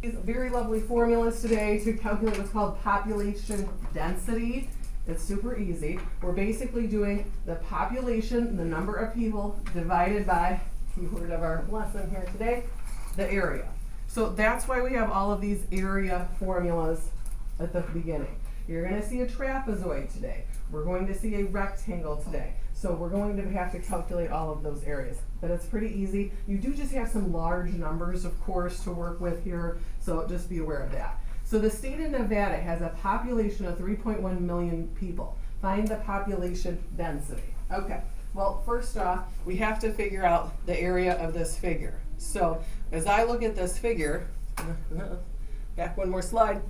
These very lovely formulas today to calculate what's called population density. It's super easy. We're basically doing the population, the number of people, divided by, keyword of our lesson here today, the area. So that's why we have all of these area formulas at the beginning. You're going to see a trapezoid today. We're going to see a rectangle today. So we're going to have to calculate all of those areas. But it's pretty easy. You do just have some large numbers, of course, to work with here. So just be aware of that. So the state of Nevada has a population of 3.1 million people. Find the population density. Okay, well, first off, we have to figure out the area of this figure. So as I look at this figure, back one more slide,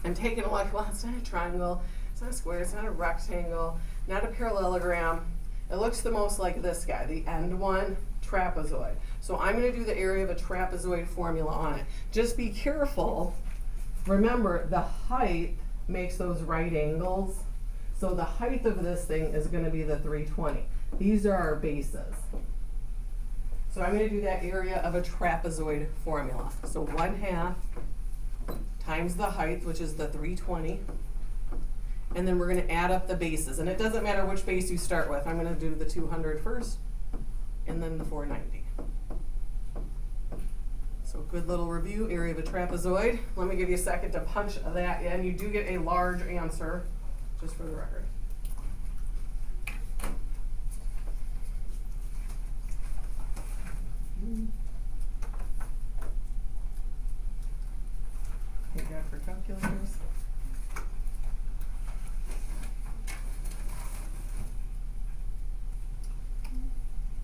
I'm taking a look. Well, it's not a triangle, it's not a square, it's not a rectangle, not a parallelogram. It looks the most like this guy, the end one, trapezoid. So I'm going to do the area of a trapezoid formula on it. Just be careful. Remember, the height makes those right angles. So the height of this thing is going to be the 320. These are our bases. So I'm going to do that area of a trapezoid formula. So 1/2 times the height, which is the 320. And then we're going to add up the bases. And it doesn't matter which base you start with. I'm going to do the 200 first, and then the 490. So good little review, area of a trapezoid. Let me give you a second to punch that in. You do get a large answer, just for the record. Thank God for calculators.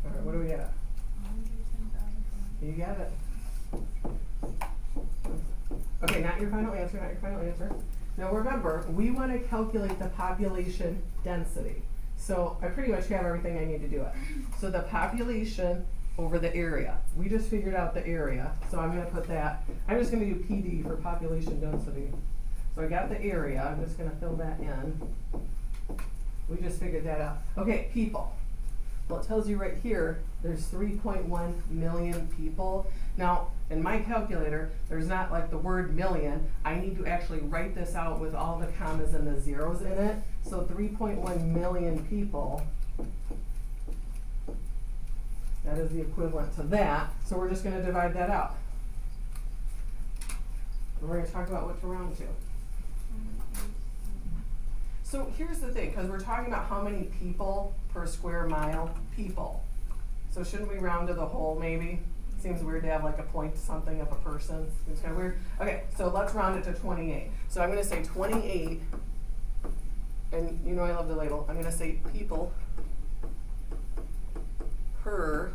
All right, what do we got? You got it. Okay, not your final answer, not your final answer. Now remember, we want to calculate the population density. So I pretty much have everything I need to do it. So the population over the area. We just figured out the area, so I'm going to put that. I'm just going to do PD for population density. So I got the area, I'm just going to fill that in. We just figured that out. Okay, people. Well, it tells you right here, there's 3.1 million people. Now, in my calculator, there's not like the word million. I need to actually write this out with all the commas and the zeros in it. So 3.1 million people, that is the equivalent to that. So we're just going to divide that out. And we're going to talk about what to round to. So here's the thing, because we're talking about how many people per square mile, people. So shouldn't we round to the whole maybe? Seems weird to have like a point something of a person. It's kind of weird. Okay, so let's round it to 28. So I'm going to say 28, and you know I love the label. I'm going to say people per,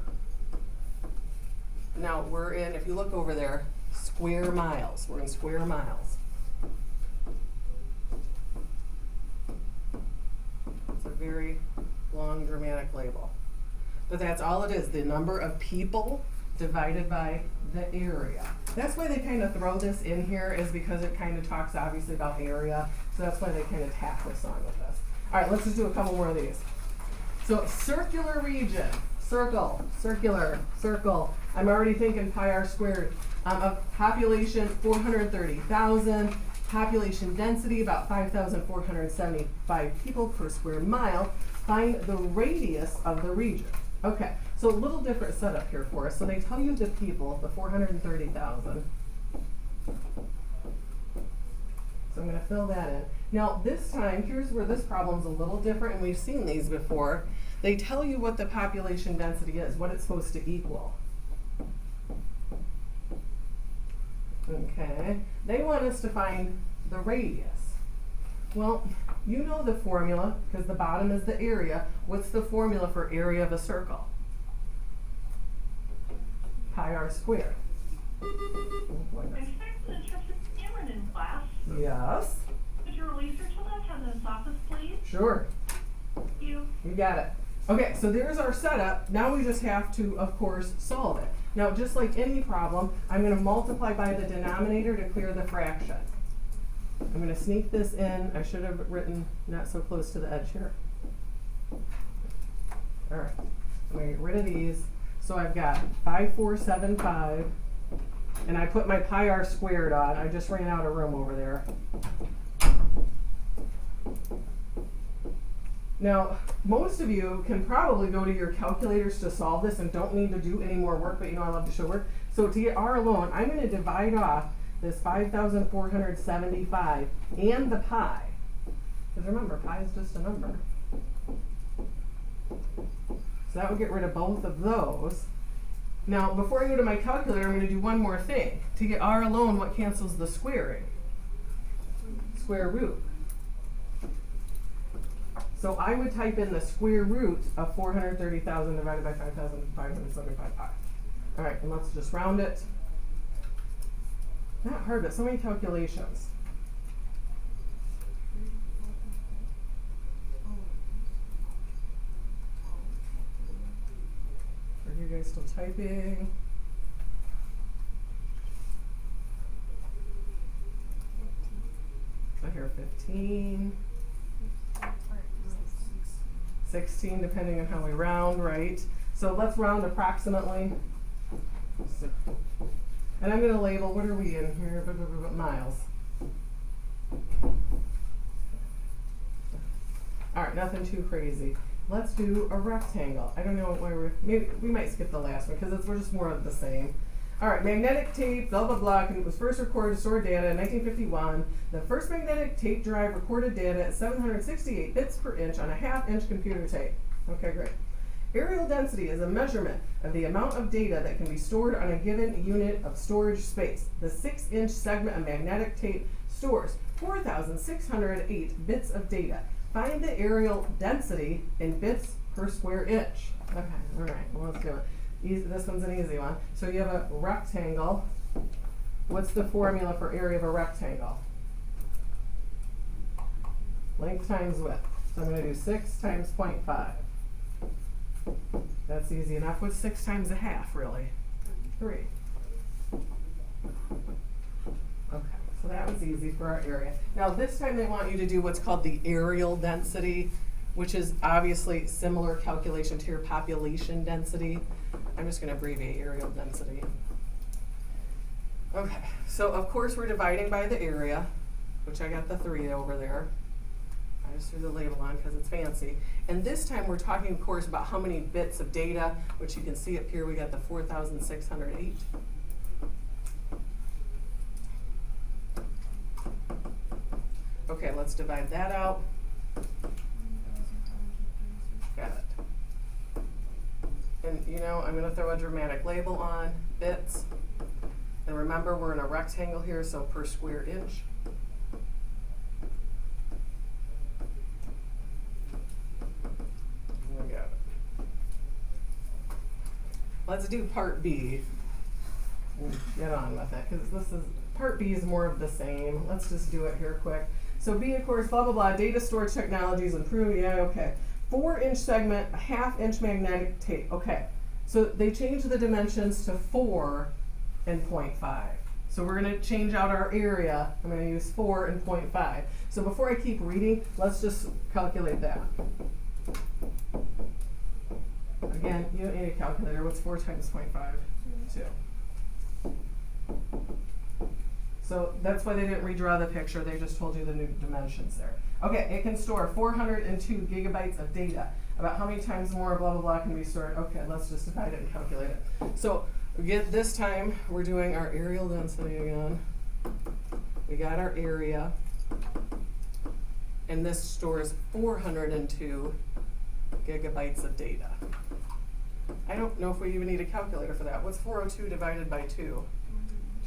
now we're in, if you look over there, square miles. We're in square miles. It's a very long dramatic label. But that's all it is, the number of people divided by the area. That's why they kind of throw this in here, is because it kind of talks obviously about area. So that's why they kind of tack this on with this. All right, let's just do a couple more of these. So circular region, circle, circular, circle. I'm already thinking pi r squared. Of population 430,000. Population density about 5,475 people per square mile. Find the radius of the region. Okay, so a little different setup here for us. So they tell you the people, the 430,000. So I'm going to fill that in. Now this time, here's where this problem's a little different, and we've seen these before. They tell you what the population density is, what it's supposed to equal. Okay, they want us to find the radius. Well, you know the formula, because the bottom is the area. What's the formula for area of a circle? Pi r squared. Cameron in class. Yes. Could you release her to the attendance office, please? Sure. Thank you. You got it. Okay, so there's our setup. Now we just have to, of course, solve it. Now, just like any problem, I'm going to multiply by the denominator to clear the fraction. I'm going to sneak this in. I should have written not so close to the edge here. All right, I'm going to get rid of these. So I've got 5475 And I put my pi r squared on. I just ran out of room over there. Now, most of you can probably go to your calculators to solve this and don't need to do any more work, but you know I love to show work. So to get r alone, I'm going to divide off this 5,475 and the pi. Because remember, pi is just a number. So that would get rid of both of those. Now, before I go to my calculator, I'm going to do one more thing. To get r alone, what cancels the squaring? Square root. So I would type in the square root of 430,000 divided by 5,575 pi. All right, and let's just round it. Not hard, but so many calculations. Are you guys still typing? So here, 15. 16, depending on how we round, right? So let's round approximately. And I'm going to label, what are we in here? Miles. All right, nothing too crazy. Let's do a rectangle. I don't know where maybe we might skip the last one because we're just more of the same. All right, magnetic tape, blah, blah, blah, and it was first recorded to store data in 1951. The first magnetic tape drive recorded data at 768 bits per inch on a half-inch computer tape. Okay, great. Areal density is a measurement of the amount of data that can be stored on a given unit of storage space. The 6-inch segment of magnetic tape stores 4,608 bits of data. Find the areal density in bits per square inch. Okay, all right, well, let's do it. This one's an easy one. So you have a rectangle. What's the formula for area of a rectangle? Length times width. So I'm going to do 6 times 0.5. That's easy enough. What's 6 times a half, really? 3. Okay, so that was easy for our area. Now this time they want you to do what's called the areal density, which is obviously similar calculation to your population density. I'm just going to abbreviate areal density. Okay, so of course we're dividing by the area, which I got the 3 over there. I just threw the label on because it's fancy. And this time we're talking, of course, about how many bits of data, which you can see up here, we got the 4,608. Okay, let's divide that out. Got it. And you know, I'm going to throw a dramatic label on bits. And remember, we're in a rectangle here, so per square inch. We got it. Let's do part B. And get on with it, because this is part B is more of the same. Let's just do it here quick. So B, of course, blah blah blah. Data storage technologies improve. Yeah, okay. 4-inch segment, a half-inch magnetic tape. Okay, so they changed the dimensions to 4 and 0.5. So we're going to change out our area. I'm going to use 4 and 0.5. So before I keep reading, let's just calculate that. Again, you don't need a calculator. What's 4 times 0.5? 2. So that's why they didn't redraw the picture. They just told you the new dimensions there. Okay, it can store 402 gigabytes of data. About how many times more blah, blah, blah can be stored? Okay, let's just divide it and calculate it. So this time, we're doing our areal density again. We got our area. And this stores 402 gigabytes of data. I don't know if we even need a calculator for that. What's 402 divided by 2?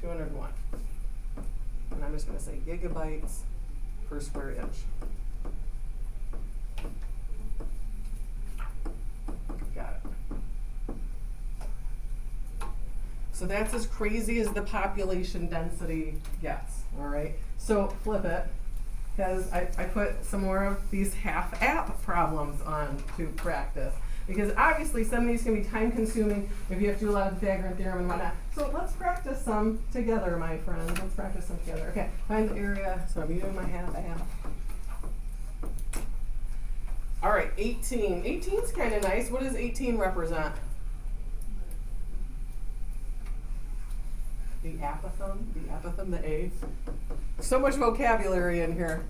201. And I'm just going to say gigabytes per square inch. Got it. So that's as crazy as the population density gets, all right? So flip it, because I put some more of these half-app problems on to practice. Because obviously some of these can be time consuming if you have to do a lot of Pythagorean theorem and whatnot. So let's practice some together, my friends. Let's practice some together. Okay, find the area. So I'm using my half. All right, 18. 18 is kind of nice. What does 18 represent? the apothem, the A. So much vocabulary in here.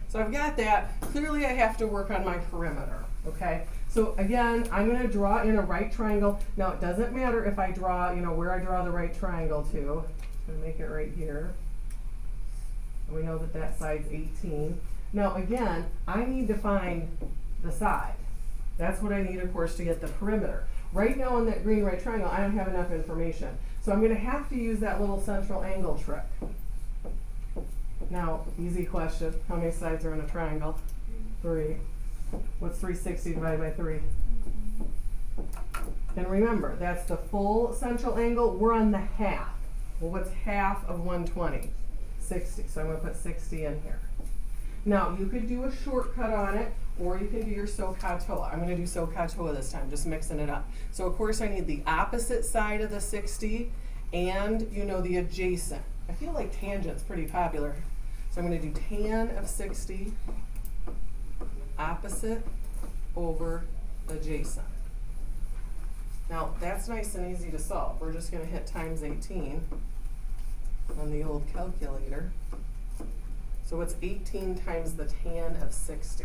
So I've got that. Clearly I have to work on my perimeter, okay? So again, I'm gonna draw in a right triangle. Now it doesn't matter if I draw, where I draw the right triangle to. I'm gonna make it right here. And we know that that side's 18. Now again, I need to find the side. That's what I need, of course, to get the perimeter. Right now on that green right triangle, I don't have enough information. So I'm gonna have to use that little central angle trick. Now, easy question. How many sides are in a triangle? 3. What's 360 divided by 3? And remember, that's the full central angle. We're on the half. Well, what's half of 120? 60. So I'm going to put 60 in here. Now, you could do a shortcut on it, or you can do your SOHCAHTOA. I'm going to do SOHCAHTOA this time, just mixing it up. So, of course, I need the opposite side of the 60 and, the adjacent. I feel like tangent's pretty popular. So I'm going to do tan of 60, opposite over adjacent. Now, that's nice and easy to solve. We're just going to hit times 18 on the old calculator. So what's 18 times the tan of 60?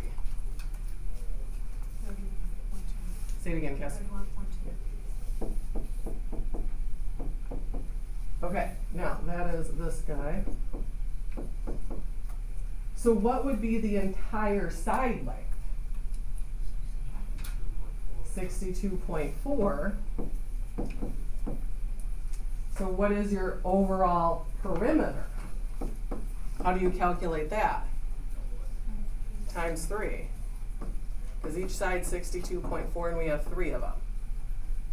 Say it again, Cass. Okay, now that is this guy. So what would be the entire side length? 62.4. So what is your overall perimeter? How do you calculate that? Times 3. Because each side's 62.4 and we have 3 of them.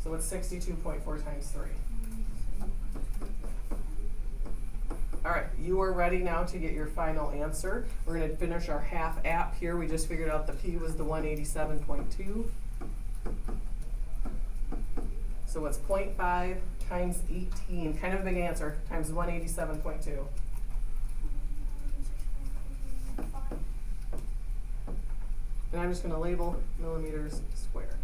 So what's 62.4 times 3? All right, you are ready now to get your final answer. We're going to finish our half app here. We just figured out the P was the 187.2. So what's 0.5 times 18? Kind of a big answer, times 187.2. And I'm just going to label millimeters squared.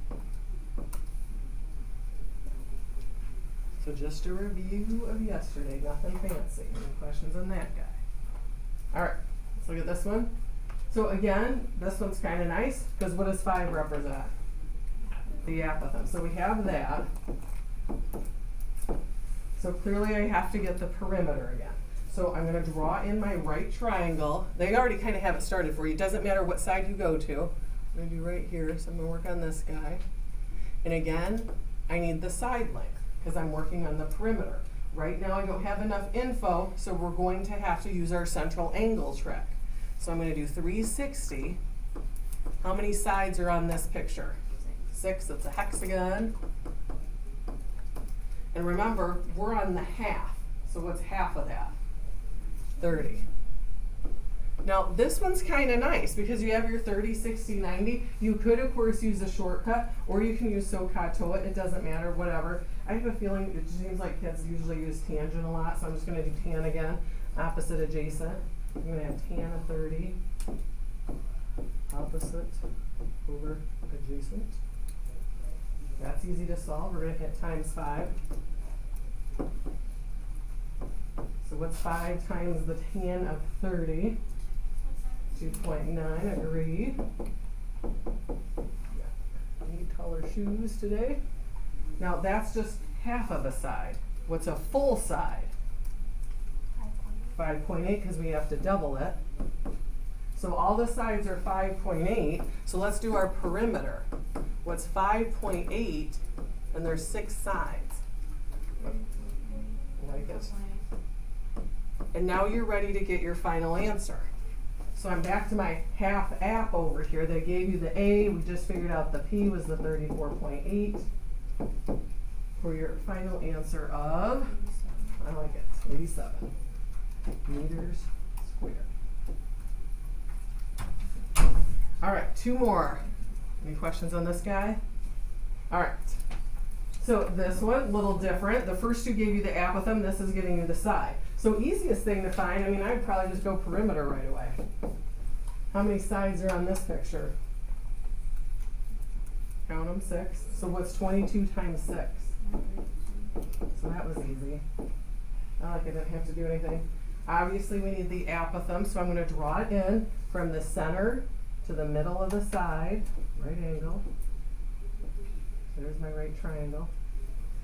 So just a review of yesterday, nothing fancy. Any questions on that guy? All right, let's look at this one. So again, this one's kind of nice because what does 5 represent? The apothem. So we have that. So clearly I have to get the perimeter again. So I'm going to draw in my right triangle. They already kind of have it started for you. It doesn't matter what side you go to. I'm going to do right here. So I'm going to work on this guy. And again, I need the side length because I'm working on the perimeter. Right now I don't have enough info, so we're going to have to use our central angle trick. So I'm going to do 360. How many sides are on this picture? 6. It's a hexagon. And remember, we're on the half. So what's half of that? 30. Now this one's kind of nice because you have your 30, 60, 90. You could of course use a shortcut or you can use SOHCAHTOA. It doesn't matter, whatever. I have a feeling it seems like kids usually use tangent a lot, so I'm just going to do tan again. Opposite adjacent. I'm going to have tan of 30. Opposite over adjacent. That's easy to solve. We're going to hit times 5. So what's 5 times the tan of 30? 2.9, agreed. Yeah. Need taller shoes today. Now that's just half of a side. What's a full side? 5.8 because we have to double it. So all the sides are 5.8. So let's do our perimeter. What's 5.8? And there's 6 sides. Like it. And now you're ready to get your final answer. So I'm back to my half app over here. They gave you the A. We just figured out the P was the 34.8 for your final answer of, I like it, 87 meters squared. All right, 2 more. Any questions on this guy? All right. So this one, a little different. The first 2 gave you the apothem. This is giving you the side. So easiest thing to find, I mean, I'd probably just go perimeter right away. How many sides are on this picture? Count them, 6. So what's 22 times 6? So that was easy. I like I didn't have to do anything. Obviously we need the apothem, so I'm gonna draw it in from the center to the middle of the side, right angle. So there's my right triangle.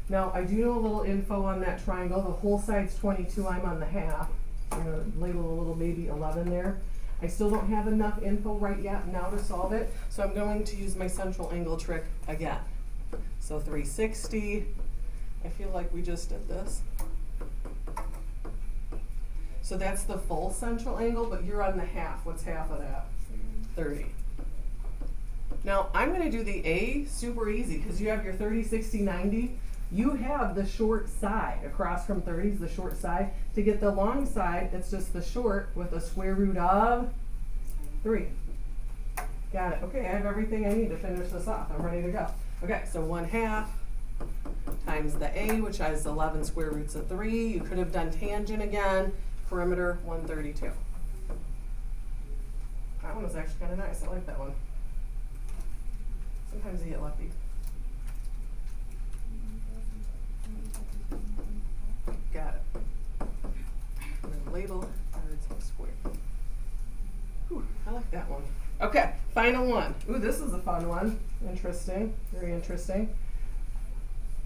Now I do know a little info on that triangle. The whole side's 22, I'm on the half. I'm gonna label a little maybe 11 there. I still don't have enough info right yet now to solve it, so I'm going to use my central angle trick again. So 360, I feel like we just did this. So that's the full central angle, but you're on the half. What's half of that? 30. Now I'm gonna do the A super easy, because you have your 30, 60, 90. You have the short side. Across from 30 is the short side. To get the long side, it's just the short with a square root of 3. Got it. Okay, I have everything I need to finish this off. I'm ready to go. Okay, so 1/2 times the A, which has 11 square roots of 3. You could have done tangent again. Perimeter 132. That one was actually kind of nice. I like that one. Sometimes you get lucky. Got it. I'm going to label it's square. Whew, I like that one. Okay, final one. Ooh, this is a fun one. Interesting. Very interesting.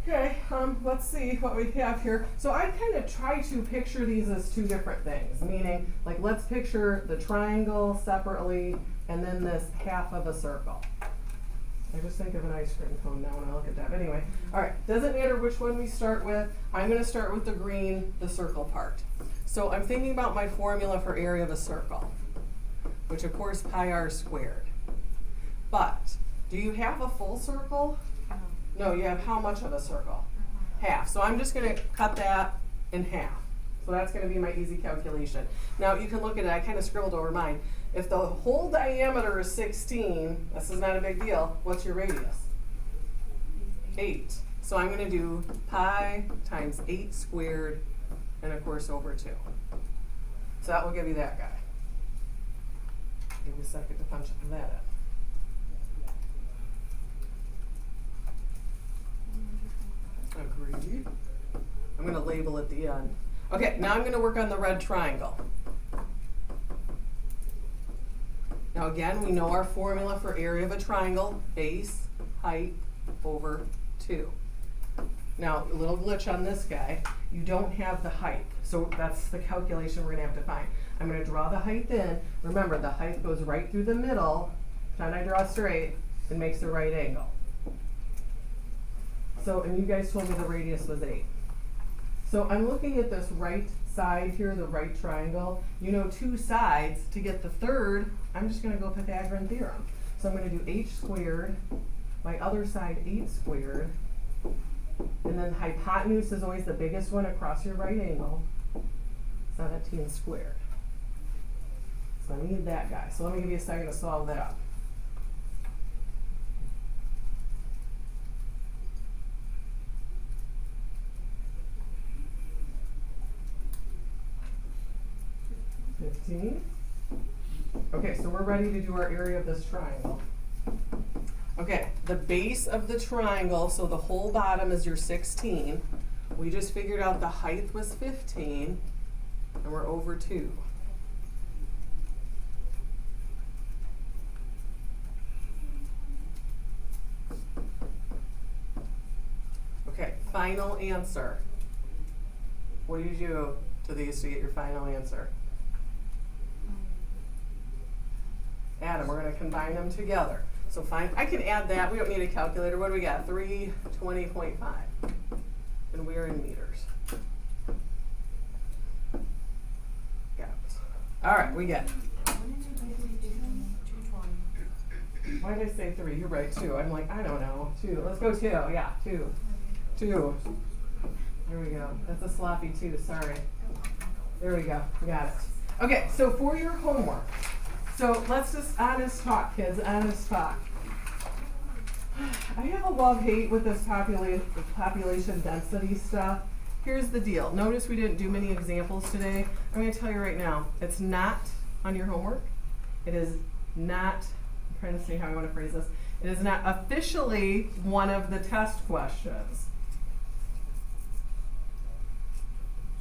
Okay, let's see what we have here. So I kind of try to picture these as two different things, meaning, like, let's picture the triangle separately and then this half of a circle. I just think of an ice cream cone now when I look at that. Anyway, all right, doesn't matter which one we start with. I'm going to start with the green, the circle part. So I'm thinking about my formula for area of a circle, which of course pi r squared. But do you have a full circle? No, you have how much of a circle? Half. So I'm just going to cut that in half. So that's going to be my easy calculation. Now you can look at it. I kind of scribbled over mine. If the whole diameter is 16, this is not a big deal. What's your radius? 8. So I'm going to do pi times 8 squared, and of course over 2. So that will give you that guy. Give you a second to punch that in. Agreed. I'm going to label at the end. Okay, now I'm going to work on the red triangle. Now again, we know our formula for area of a triangle, base, height, over 2. Now, a little glitch on this guy. You don't have the height, so that's the calculation we're going to have to find. I'm going to draw the height in. Remember, the height goes right through the middle. Pretend I draw straight and makes a right angle. So, and you guys told me the radius was 8. So I'm looking at this right side here, the right triangle. You know 2 sides. To get the third, I'm just going to go Pythagorean theorem. So I'm going to do h squared, my other side 8 squared, and then hypotenuse is always the biggest one across your right angle, 17 squared. So I need that guy. So let me give you a second to solve that. Okay, so we're ready to do our area of this triangle. Okay, the base of the triangle, so the whole bottom is your 16. We just figured out the height was 15, and we're over 2. Okay, final answer. What do you do to these to get your final answer? Add them. We're going to combine them together. So fine. I can add that. We don't need a calculator. What do we got? 320.5. And we're in meters. Got it. All right, we get it. Why did I say 3? You're right, 2. I'm like, I don't know. 2. Let's go 2. Yeah, 2. 2. There we go. That's a sloppy 2. Sorry. There we go. Got it. Okay, so for your homework, so let's just honest talk, kids, honest talk. I have a love-hate with this population density stuff. Here's the deal. Notice we didn't do many examples today. I'm going to tell you right now, it's not on your homework. It is not, I'm trying to see how I want to phrase this. It is not officially one of the test questions.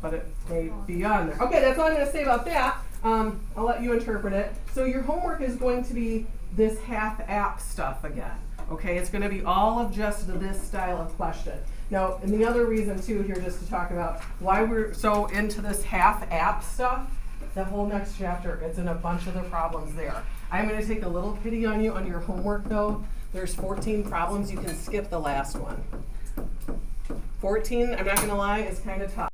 but it may be on there. Okay, that's all I'm gonna say about that. I'll let you interpret it. So your homework is going to be this half-app stuff again. Okay, it's gonna be all of just this style of question. Now, and the other reason too here, just to talk about why we're so into this half-app stuff, the whole next chapter, it's in a bunch of the problems there. I'm gonna take a little pity on you on your homework though. There's 14 problems, you can skip the last one. 14, I'm not gonna lie, is kind of tough.